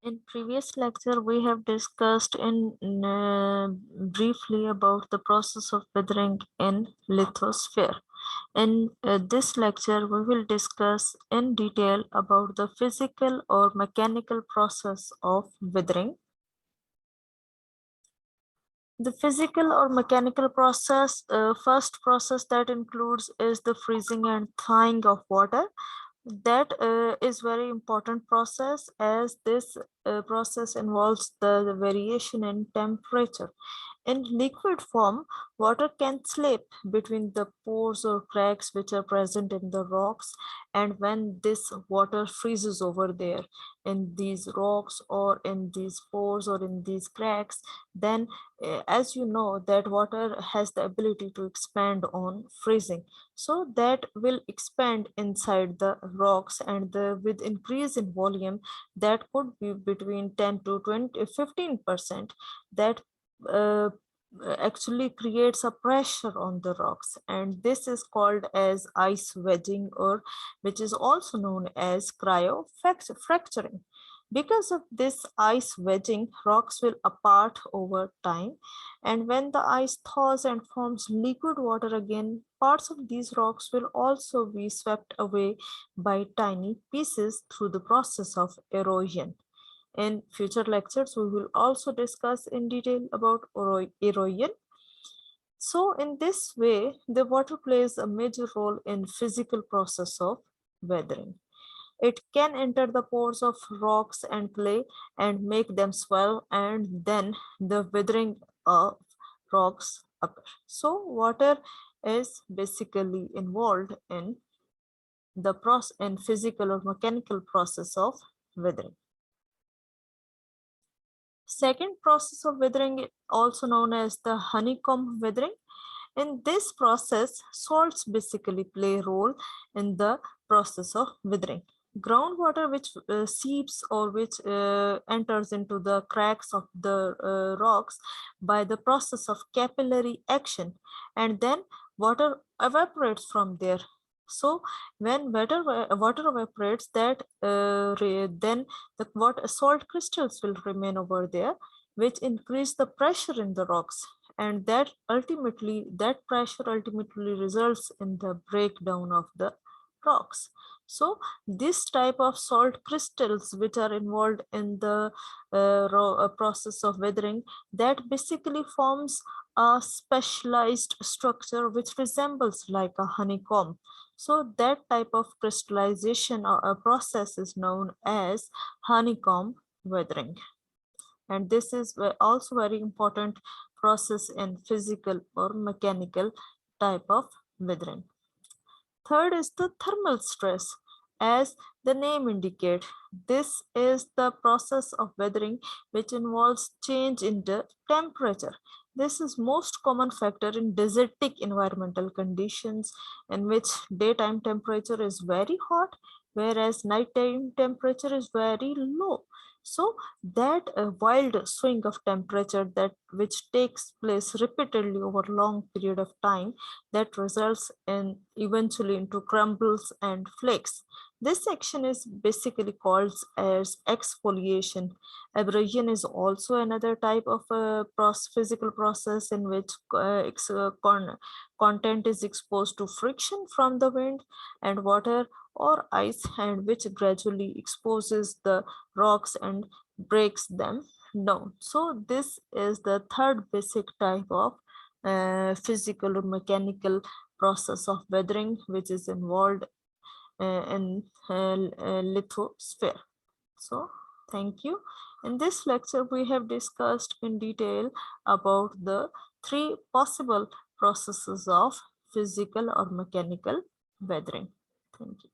In previous lecture, we have discussed briefly about the process of weathering in lithosphere. In this lecture, we will discuss in detail about the physical or mechanical process of weathering. The physical or mechanical process, first process that includes is the freezing and thawing of water. That is very important process, as this process involves the variation in temperature. In liquid form, water can slip between the pores or cracks which are present in the rocks, and when this water freezes over there in these rocks or in these pores or in these cracks, then as you know that water has the ability to expand on freezing, so that will expand inside the rocks, and with increase in volume that could be between 10 to 20 15%, that uh, actually creates a pressure on the rocks, and this is called as ice wedging, or which is also known as fracturing. Because of this ice wedging, rocks will apart over time, and when the ice thaws and forms liquid water again, parts of these rocks will also be swept away by tiny pieces through the process of erosion. In future lectures, we will also discuss in detail about erosion. So in this way, the water plays a major role in physical process of weathering. It can enter the pores of rocks and clay and make them swell, and then the withering of rocks occur. So water is basically involved in the process in physical or mechanical process of weathering. Second process of weathering, also known as the honeycomb weathering. In this process, salts basically play a role in the process of weathering. Groundwater which seeps or which enters into the cracks of the rocks by the process of capillary action, and then water evaporates from there. So when water evaporates, that then the water salt crystals will remain over there, which increase the pressure in the rocks, and that pressure ultimately results in the breakdown of the rocks. So this type of salt crystals which are involved in the process of weathering, that basically forms a specialized structure which resembles like a honeycomb. So that type of crystallization or a process is known as honeycomb weathering, and this is also very important process in physical or mechanical type of weathering. Third is the thermal stress. As the name indicates, this is the process of weathering which involves change in the temperature. This is most common factor in desertic environmental conditions, in which daytime temperature is very hot, whereas nighttime temperature is very low. So that wild swing of temperature that which takes place repeatedly over long period of time, that results in eventually into crumbles and flakes. This action is basically called as exfoliation. Abrasion is also another type of physical process in which content is exposed to friction from the wind and water or ice, and which gradually exposes the rocks and breaks them down. So this is the third basic type of physical or mechanical process of weathering which is involved in lithosphere. So thank you. In this lecture, we have discussed in detail about the three possible processes of physical or mechanical weathering. Thank you.